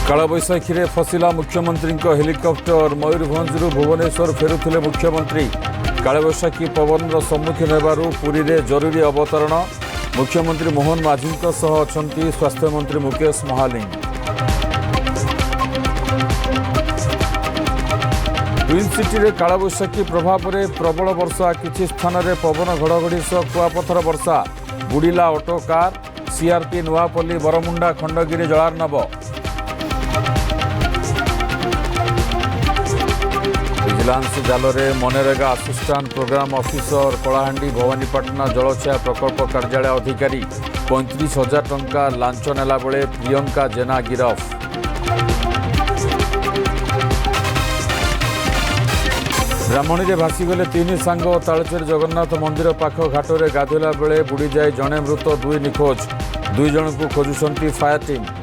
कालबैशाखी फसिला मुख्यमंत्री हेलिकप्टर मयूरभंजु भुवनेश्वर फेरुले मुख्यमंत्री कालबैशाखी पवन सम्मुखीन होगारू पुरी में जरूरी अवतरण मुख्यमंत्री मोहन माझी अच्छा स्वास्थ्यमंत्री मुकेश महालिंग। ट्विन सिटी रे कालबैशाखी प्रभाव में प्रबल वर्षा किछि स्थान में पवन घड़घड़ी सह कुआपथर वर्षा बुड़िला auto car CRP Nuapalli Baramunda Khandagiri जलार्णव। विजिलेंस जालरे मनरेगा assistant programme officer Kalahandi Bhawanipatna जलछया प्रकल्प कार्यालय अधिकारी 35,000 टंका लांच नेला बेले प्रियंका जेना गिरफ। ब्राह्मणी में भासीगले 3 सांग तालचेर जगन्नाथ मंदिर पाख घाटरे गाधोला बेले बुड़ी जाए जड़े मृत 2 निखोज 2 जन को खोजुंट फायर टीम।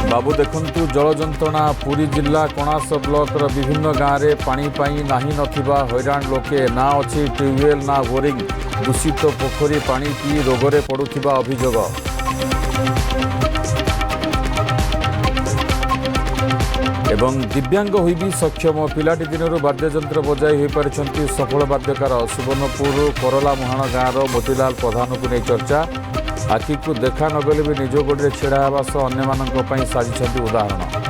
बाबू देखंतु जल जंत्रणा पुरी जिला कणास ब्लॉकर विभिन्न गाँव में पानी पाई नाही नथिबा हैरान लोके ना अच्छी ट्यूबवेल ना बोरिंग दूषित पोखरी पानी पी रोगरे पड़ुथिबा अभियोग। एवं दिव्यांग होई भी सक्षम पिलाटी दिनरू वाद्ययंत्र बजाई हो पारिछंती सफल वाद्यकार सुवर्णपुर करला मुहाण गाँवर मोतीलाल प्रधान को नहीं चर्चा आखि को देखा नगले भी निज गोड़े छेड़ा होगा सह अन्य साजिशंती उदाहरण।